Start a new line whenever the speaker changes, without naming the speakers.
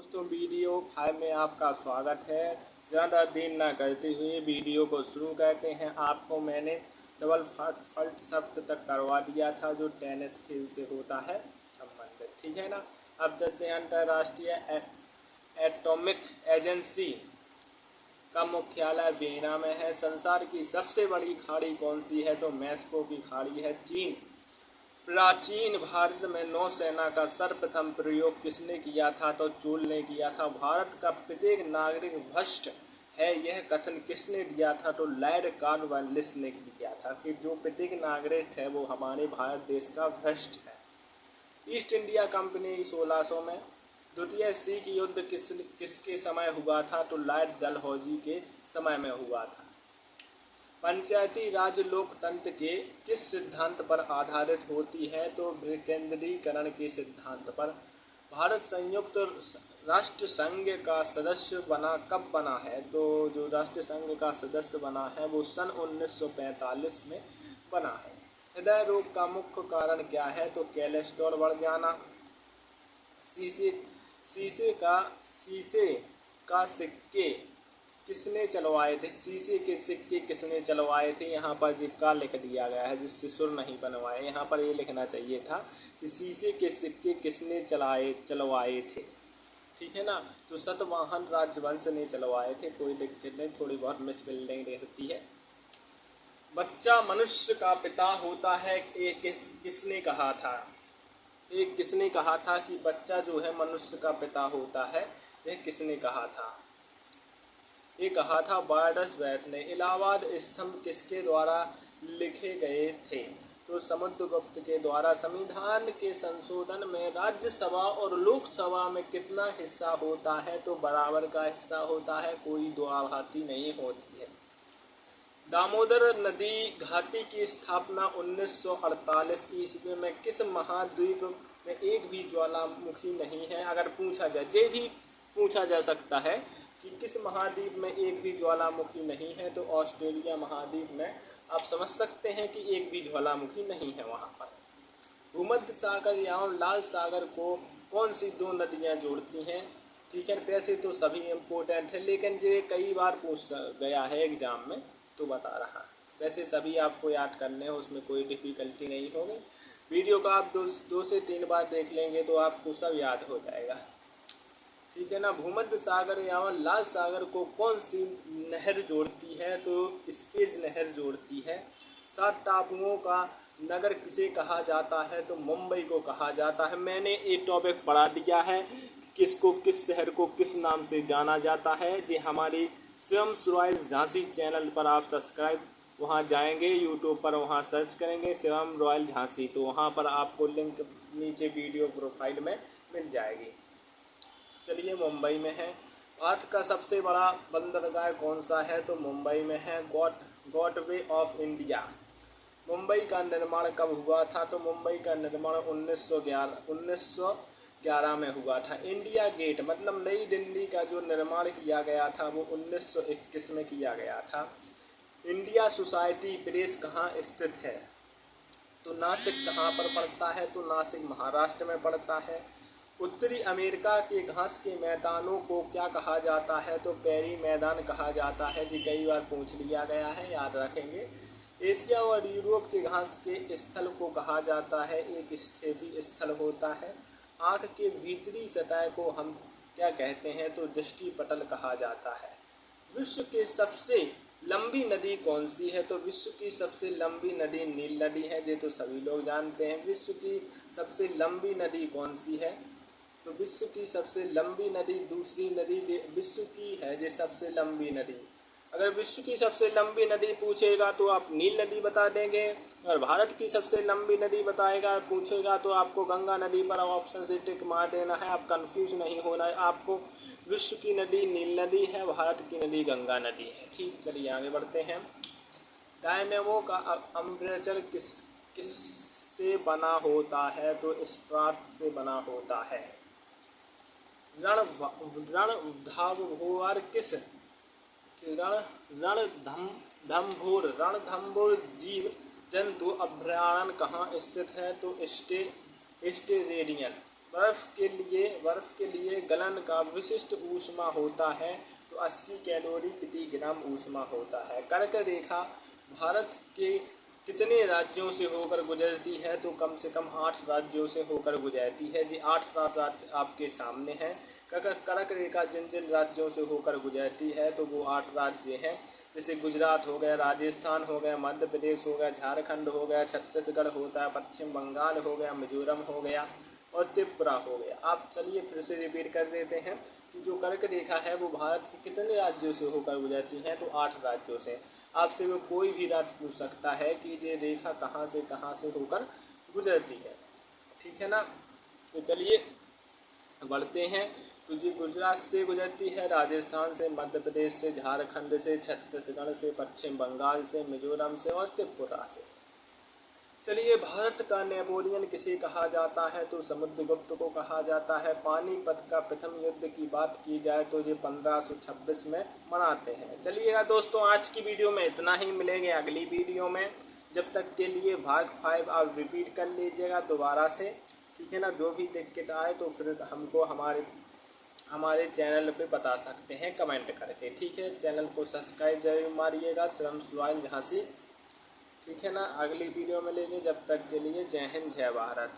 दोस्तों वीडियो 5 में आपका स्वागत है। ज़्यादा देर ना करते हुए वीडियो को शुरू करते हैं। आपको मैंने डबल फॉल्ट शब्द तक करवा दिया था जो टेनिस खेल से होता है संबंधित, ठीक है ना। अब चलते हैं अंतर्राष्ट्रीय एटॉमिक एजेंसी का मुख्यालय वियना में है। संसार की सबसे बड़ी खाड़ी कौन सी है? तो मैस्को की खाड़ी है। चीन। प्राचीन भारत में नौसेना का सर्वप्रथम प्रयोग किसने किया था? तो चोल ने किया था। भारत का प्रत्येक नागरिक भ्रष्ट है, यह कथन किसने दिया था? तो लॉर्ड कॉर्नवालिस ने दिया था कि जो प्रत्येक नागरिक है वो हमारे भारत देश का भ्रष्ट है। ईस्ट इंडिया कंपनी 1600 में। द्वितीय सिख युद्ध किसके समय हुआ था? तो लॉर्ड डलहौजी के समय में हुआ था। पंचायती राज लोकतंत्र के किस सिद्धांत पर आधारित होती है? तो विकेंद्रीकरण के सिद्धांत पर। भारत संयुक्त राष्ट्र संघ का सदस्य कब बना है? तो जो राष्ट्र संघ का सदस्य बना है वो सन 1945 में बना है। हृदय रोग का मुख्य कारण क्या है? तो कोलेस्ट्रॉल बढ़ जाना। शीशे का सिक्के किसने चलवाए थे? शीशे के सिक्के किसने चलवाए थे? यहाँ पर जिक्का लिख दिया गया है जिससे सुर नहीं बनवाए। यहाँ पर ये लिखना चाहिए था कि शीशे के सिक्के किसने चलवाए थे, ठीक है ना। तो सतवाहन राजवंश ने चलवाए थे। कोई दिक्कत नहीं, थोड़ी बहुत मिसस्पेलिंग रहती है। बच्चा मनुष्य का पिता होता है, किसने कहा था? एक किसने कहा था कि बच्चा जो है मनुष्य का पिता होता है? यह किसने कहा था? ये कहा था वर्ड्सवर्थ ने। इलाहाबाद स्तंभ किसके द्वारा लिखे गए थे? तो समुद्रगुप्त के द्वारा। संविधान के संशोधन में राज्यसभा और लोकसभा में कितना हिस्सा होता है? तो बराबर का हिस्सा होता है, कोई दुआभाती नहीं होती है। दामोदर नदी घाटी की स्थापना 1948 ईस्वी में किस महाद्वीप में एक भी ज्वालामुखी नहीं है? अगर पूछा जाए, ये भी पूछा जा सकता है कि किस महाद्वीप में एक भी ज्वालामुखी नहीं है? तो ऑस्ट्रेलिया महाद्वीप में आप समझ सकते हैं कि एक भी ज्वालामुखी नहीं है वहाँ पर। भूमध्य सागर एवं लाल सागर को कौन सी दो नदियाँ जोड़ती हैं? ठीक है, वैसे तो सभी इम्पोर्टेंट है लेकिन ये कई बार पूछ गया है एग्जाम में तो बता रहा। वैसे सभी आपको याद करने हैं, उसमें कोई डिफ़िकल्टी नहीं होगी। वीडियो का आप दो से 3 बार देख लेंगे तो आपको सब याद हो जाएगा, ठीक है ना। भूमध्य सागर एवं लाल सागर को कौन सी नहर जोड़ती है? तो स्पेज नहर जोड़ती है। 7 टापुओं का नगर किसे कहा जाता है? तो मुंबई को कहा जाता है। मैंने ये टॉपिक पढ़ा दिया है, किसको, किस शहर को किस नाम से जाना जाता है। जी हमारी शिवम रॉयल झांसी चैनल पर आप सब्सक्राइब वहाँ जाएंगे यूट्यूब पर, वहाँ सर्च करेंगे शिवम रॉयल झांसी, तो वहाँ पर आपको लिंक नीचे वीडियो प्रोफाइल में मिल जाएगी। चलिए, मुंबई में है। भारत का सबसे बड़ा बंदरगाह कौन सा है? तो मुंबई में है। Gateway of India. मुंबई का निर्माण कब हुआ था? तो मुंबई का निर्माण 1911 में हुआ था। इंडिया गेट मतलब नई दिल्ली का जो निर्माण किया गया था वो 1921 में किया गया था। इंडिया सोसाइटी प्रेस कहाँ स्थित है? तो नासिक कहाँ पर पड़ता है? तो नासिक महाराष्ट्र में पड़ता है। उत्तरी अमेरिका के घास के मैदानों को क्या कहा जाता है? तो पेरी मैदान कहा जाता है। जी कई बार पूछ लिया गया है, याद रखेंगे। एशिया और यूरोप के घास के स्थल को कहा जाता है, एक स्थैवी स्थल होता है। आँख के भीतरी सतह को हम क्या कहते हैं? तो दृष्टि पटल कहा जाता है। विश्व की सबसे लंबी नदी कौन सी है? तो विश्व की सबसे लंबी नदी नील नदी है, ये तो सभी लोग जानते हैं। विश्व की सबसे लंबी नदी कौन सी है? तो विश्व की सबसे लंबी नदी, दूसरी नदी विश्व की है जो सबसे लंबी नदी। अगर विश्व की सबसे लंबी नदी पूछेगा तो आप नील नदी बता देंगे। अगर भारत की सबसे लंबी नदी पूछेगा तो आपको गंगा नदी पर ऑप्शन से टिक मार देना है। आप कंफ्यूज नहीं होना है आपको। विश्व की नदी नील नदी है, भारत की नदी गंगा नदी है। ठीक, चलिए आगे बढ़ते हैं। डायनेमो का आर्मेचर किस से बना होता है? तो स्पार्क से बना होता है। रणथंभौर जीव जंतु अभयारण्य कहाँ स्थित है? तो स्टेरेडियन बर्फ के लिए गलन का विशिष्ट ऊष्मा होता है तो 80 कैलोरी प्रति ग्राम ऊष्मा होता है। कर्क रेखा भारत के कितने राज्यों से होकर गुजरती है? तो कम से कम 8 राज्यों से होकर गुजरती है जी। 8 राज्य आपके सामने हैं। कर्क रेखा जिन जिन राज्यों से होकर गुजरती है तो वो 8 राज्य हैं, जैसे गुजरात हो गया, राजस्थान हो गया, मध्य प्रदेश हो गया, झारखंड हो गया, छत्तीसगढ़ होता है, पश्चिम बंगाल हो गया, मिजोरम हो गया और त्रिपुरा हो गया। आप चलिए फिर से रिपीट कर देते हैं कि जो कर्क रेखा है वो भारत के कितने राज्यों से होकर गुजरती है? तो 8 राज्यों से। आपसे वो कोई भी राज्य पूछ सकता है कि ये रेखा कहाँ से होकर गुजरती है, ठीक है ना। तो चलिए बढ़ते हैं। तो ये गुजरात से गुजरती है, राजस्थान से, मध्य प्रदेश से, झारखंड से, छत्तीसगढ़ से, पश्चिम बंगाल से, मिजोरम से और त्रिपुरा से। चलिए, भारत का नेपोलियन किसे कहा जाता है? तो समुद्रगुप्त को कहा जाता है। पानीपत का प्रथम युद्ध की बात की जाए तो ये 1526 में मनाते हैं। चलिएगा दोस्तों, आज की वीडियो में इतना ही। मिलेंगे अगली वीडियो में। जब तक के लिए भाग 5 आप रिपीट कर लीजिएगा दोबारा से, ठीक है ना। जो भी दिक्कत आए तो फिर हमको हमारे चैनल पे बता सकते हैं कमेंट करके, ठीक है। चैनल को सब्सक्राइब जरूर मारिएगा, श्रम स्वाइन झांसी, ठीक है ना। अगली वीडियो में लेंगे, जब तक के लिए जय हिंद जय भारत।